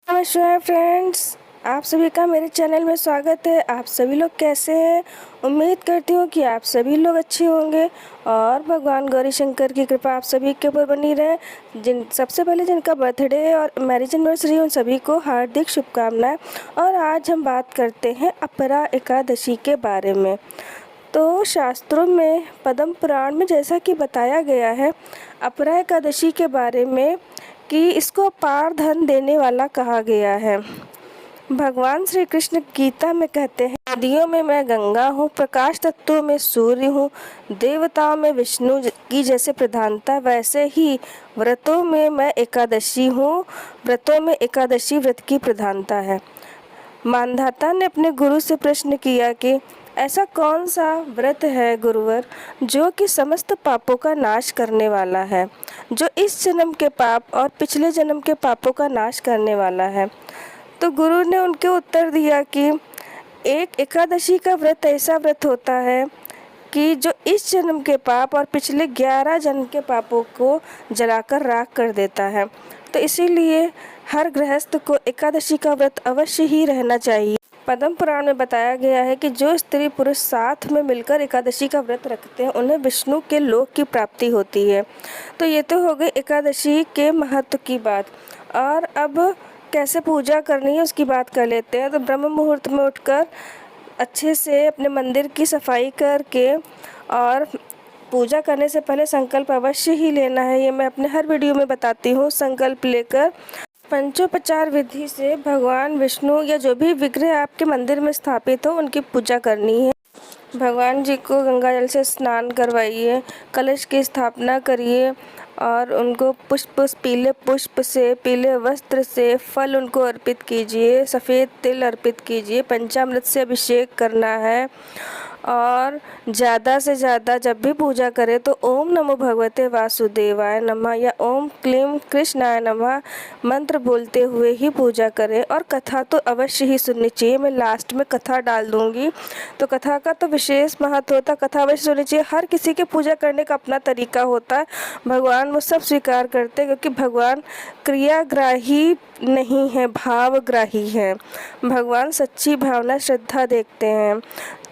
नमस्कार फ्रेंड्स, आप सभी का मेरे चैनल में स्वागत है। आप सभी लोग कैसे हैं? उम्मीद करती हूँ कि आप सभी लोग अच्छे होंगे और भगवान गौरी शंकर की कृपा आप सभी के ऊपर बनी रहे। सबसे पहले जिनका बर्थडे और मैरिज एनिवर्सरी उन सभी को हार्दिक शुभकामनाएं। और आज हम बात करते हैं अपरा एकादशी के बारे में। तो शास्त्रों में पद्म पुराण में जैसा कि बताया गया है अपरा एकादशी के बारे में कि इसको अपार धन देने वाला कहा गया है। भगवान श्री कृष्ण गीता में कहते हैं, नदियों में मैं गंगा हूँ, प्रकाश तत्वों में सूर्य हूँ, देवताओं में विष्णु की जैसे प्रधानता वैसे ही व्रतों में मैं एकादशी हूँ। व्रतों में एकादशी व्रत की प्रधानता है। मानधाता ने अपने गुरु से प्रश्न किया कि ऐसा कौन सा व्रत है गुरुवर जो कि समस्त पापों का नाश करने वाला है, जो इस जन्म के पाप और पिछले जन्म के पापों का नाश करने वाला है। तो गुरु ने उनके उत्तर दिया कि एक एकादशी का व्रत ऐसा व्रत होता है कि जो इस जन्म के पाप और पिछले 11 जन्म के पापों को जलाकर राख कर देता है। तो इसीलिए हर गृहस्थ को एकादशी का व्रत अवश्य ही रहना चाहिए। पद्म पुराण में बताया गया है कि जो स्त्री पुरुष साथ में मिलकर एकादशी का व्रत रखते हैं उन्हें विष्णु के लोक की प्राप्ति होती है। तो ये तो हो गई एकादशी के महत्व की बात। और अब कैसे पूजा करनी है उसकी बात कर लेते हैं। तो ब्रह्म मुहूर्त में उठकर अच्छे से अपने मंदिर की सफाई करके और पूजा करने से पहले संकल्प अवश्य ही लेना है। ये मैं अपने हर वीडियो में बताती हूँ। संकल्प लेकर पंचोपचार विधि से भगवान विष्णु या जो भी विग्रह आपके मंदिर में स्थापित हो उनकी पूजा करनी है। भगवान जी को गंगा जल से स्नान करवाइए, कलश की स्थापना करिए और उनको पीले पुष्प से, पीले वस्त्र से फल उनको अर्पित कीजिए, सफ़ेद तिल अर्पित कीजिए, पंचामृत से अभिषेक करना है। और ज़्यादा से ज़्यादा जब भी पूजा करें तो ओम नमो भगवते वासुदेवाय नमः या ओम क्लीम कृष्णाय नमः मंत्र बोलते हुए ही पूजा करें। और कथा तो अवश्य ही सुननी चाहिए। मैं लास्ट में कथा डाल दूँगी। तो कथा का तो विशेष महत्व होता है, कथा अवश्य सुननी चाहिए। हर किसी के पूजा करने का अपना तरीका होता है। भगवान वो सब स्वीकार करते हैं क्योंकि भगवान क्रियाग्राही नहीं है, भावग्राही है। भगवान सच्ची भावना श्रद्धा देखते हैं।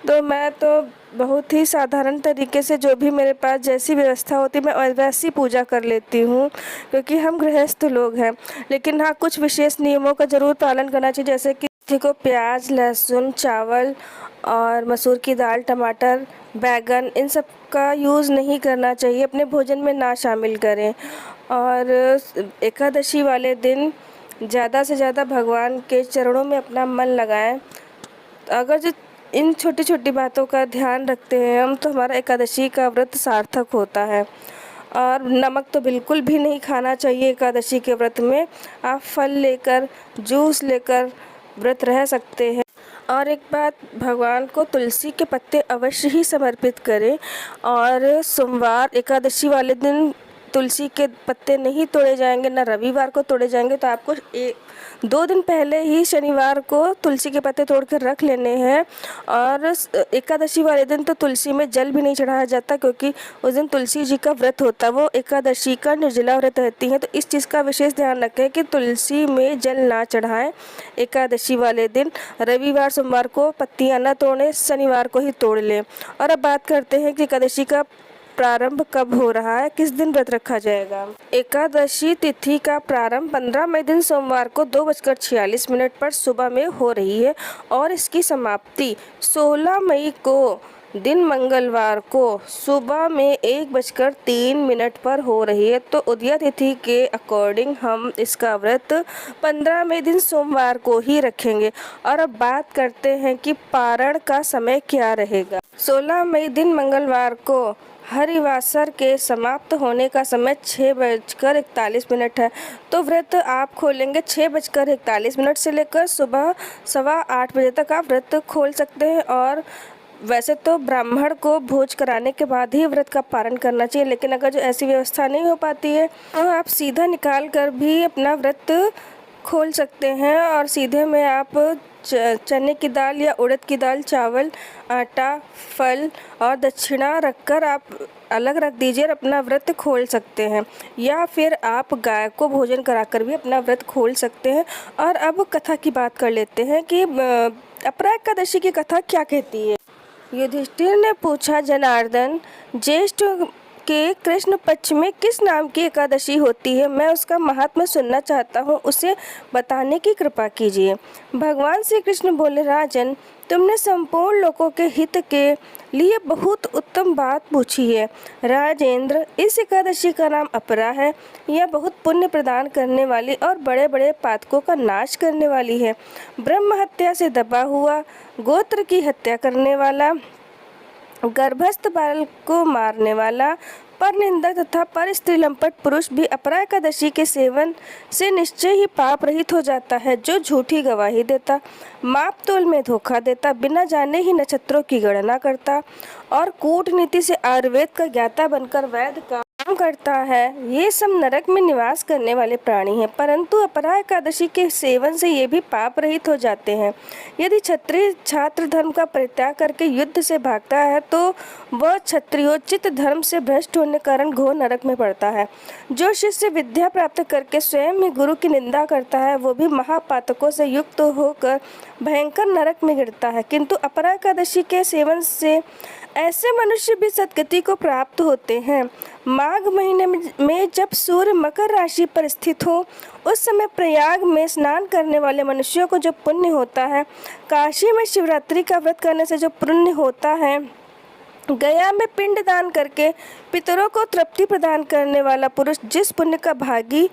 तो मैं तो बहुत ही साधारण तरीके से जो भी मेरे पास जैसी व्यवस्था होती है मैं वैसी पूजा कर लेती हूँ क्योंकि हम गृहस्थ लोग हैं। लेकिन हाँ, कुछ विशेष नियमों का ज़रूर पालन करना चाहिए, जैसे कि किसी को प्याज, लहसुन, चावल और मसूर की दाल, टमाटर, बैगन इन सब का यूज़ नहीं करना चाहिए, अपने भोजन में ना शामिल करें। और एकादशी वाले दिन ज़्यादा से ज़्यादा भगवान के चरणों में अपना मन लगाएं। अगर जो इन छोटी छोटी बातों का ध्यान रखते हैं हम तो हमारा एकादशी का व्रत सार्थक होता है। और नमक तो बिल्कुल भी नहीं खाना चाहिए एकादशी के व्रत में। आप फल लेकर, जूस लेकर व्रत रह सकते हैं। और एक बात, भगवान को तुलसी के पत्ते अवश्य ही समर्पित करें। और सोमवार एकादशी वाले दिन तुलसी के पत्ते नहीं तोड़े जाएंगे, ना रविवार को तोड़े जाएंगे। तो आपको 2 दिन पहले ही शनिवार को तुलसी के पत्ते तोड़ कर रख लेने हैं। और एकादशी वाले दिन तो तुलसी में जल भी नहीं चढ़ाया जाता क्योंकि उस दिन तुलसी जी का व्रत होता है, वो एकादशी का निर्जला व्रत रहती हैं। तो इस चीज़ का विशेष ध्यान रखें कि तुलसी में जल ना चढ़ाएं एकादशी वाले दिन। रविवार सोमवार को पत्तियाँ न तोड़ें, शनिवार को ही तोड़ लें। और अब बात करते हैं कि एकादशी का प्रारंभ कब हो रहा है, किस दिन व्रत रखा जाएगा। एकादशी तिथि का प्रारंभ 15 मई दिन सोमवार को 2:46 पर सुबह में हो रही है और इसकी समाप्ति 16 मई को दिन मंगलवार को सुबह में 1:03 पर हो रही है। तो उदया तिथि के अकॉर्डिंग हम इसका व्रत 15 मई दिन सोमवार को ही रखेंगे। और अब बात करते हैं कि पारण का समय क्या रहेगा। 16 मई दिन मंगलवार को हरिवासर के समाप्त होने का समय 6:41 है। तो व्रत आप खोलेंगे 6:41 से लेकर सुबह 8:15 बजे तक आप व्रत खोल सकते हैं। और वैसे तो ब्राह्मण को भोज कराने के बाद ही व्रत का पारण करना चाहिए, लेकिन अगर जो ऐसी व्यवस्था नहीं हो पाती है तो आप सीधा निकाल कर भी अपना व्रत खोल सकते हैं। और सीधे में आप चने की दाल या उड़द की दाल, चावल, आटा, फल और दक्षिणा रखकर आप अलग रख दीजिए और अपना व्रत खोल सकते हैं, या फिर आप गाय को भोजन कराकर भी अपना व्रत खोल सकते हैं। और अब कथा की बात कर लेते हैं कि अपरा एकादशी की कथा क्या कहती है। युधिष्ठिर ने पूछा, जनार्दन, ज्येष्ठ के कृष्ण पक्ष में किस नाम की एकादशी होती है? मैं उसका महात्म्य सुनना चाहता हूँ, उसे बताने की कृपा कीजिए। भगवान श्री कृष्ण बोले, राजन, तुमने संपूर्ण लोगों के हित के लिए बहुत उत्तम बात पूछी है। राजेंद्र, इस एकादशी का नाम अपरा है। यह बहुत पुण्य प्रदान करने वाली और बड़े बड़े पातकों का नाश करने वाली है। ब्रह्म हत्या से दबा हुआ, गोत्र की हत्या करने वाला, गर्भस्थ बालक को मारने वाला, पर निंदा तथा पर स्त्री लंपट पुरुष भी अपरा एकादशी के सेवन से निश्चय ही पाप रहित हो जाता है। जो झूठी गवाही देता, माप तोल में धोखा देता, बिना जाने ही नक्षत्रों की गणना करता और कूटनीति से आयुर्वेद का ज्ञाता बनकर वैद्य का काम करता है, ये सब नरक में निवास करने वाले प्राणी हैं। परंतु अपरा एकादशी के सेवन से ये भी पाप रहित हो जाते हैं। यदि क्षत्रिय छात्र धर्म का परित्याग करके युद्ध से भागता है तो वह क्षत्रियोचित धर्म से भ्रष्ट होने के कारण घोर नरक में पड़ता है। जो शिष्य विद्या प्राप्त करके स्वयं ही गुरु की निंदा करता है, वो भी महापातकों से युक्त होकर भयंकर नरक में गिरता है। किंतु अपरा एकादशी के सेवन से ऐसे मनुष्य भी सद्गति को प्राप्त होते हैं। माघ महीने में जब सूर्य मकर राशि पर स्थित हो, उस समय प्रयाग में स्नान करने वाले मनुष्यों को जो पुण्य होता है, काशी में शिवरात्रि का व्रत करने से जो पुण्य होता है, गया में पिंड दान करके पितरों को तृप्ति प्रदान करने वाला पुरुष जिस पुण्य का भागी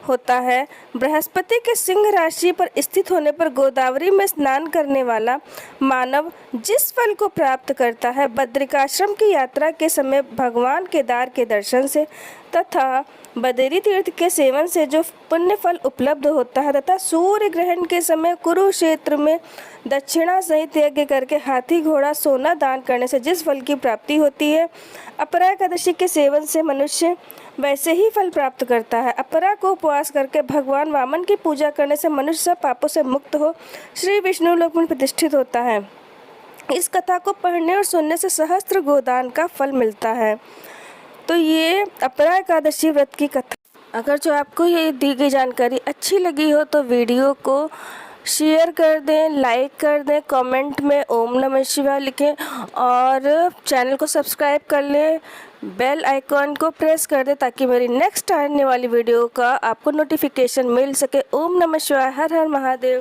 होता है, बृहस्पति के सिंह राशि पर स्थित होने पर गोदावरी में स्नान करने वाला मानव जिस फल को प्राप्त करता है, बद्रिकाश्रम की यात्रा के समय भगवान केदार के दर्शन से तथा बदरी तीर्थ के सेवन से जो पुण्य फल उपलब्ध होता है, तथा सूर्य ग्रहण के समय कुरुक्षेत्र में दक्षिणा सहित यज्ञ करके हाथी घोड़ा सोना दान करने से जिस फल की प्राप्ति होती है, अपरा एकादशी के सेवन से मनुष्य वैसे ही फल प्राप्त करता है। अपरा को उपवास करके भगवान वामन की पूजा करने से मनुष्य सब पापों से मुक्त हो श्री विष्णु लोक में प्रतिष्ठित होता है। इस कथा को पढ़ने और सुनने से सहस्त्र गोदान का फल मिलता है। तो ये अपरा एकादशी व्रत की कथा। अगर जो आपको ये दी गई जानकारी अच्छी लगी हो तो वीडियो को शेयर कर दें, लाइक कर दें, कमेंट में ओम नमः शिवाय लिखें और चैनल को सब्सक्राइब कर लें, बेल आइकॉन को प्रेस कर दें ताकि मेरी नेक्स्ट आने वाली वीडियो का आपको नोटिफिकेशन मिल सके। ओम नमः शिवाय, हर हर महादेव।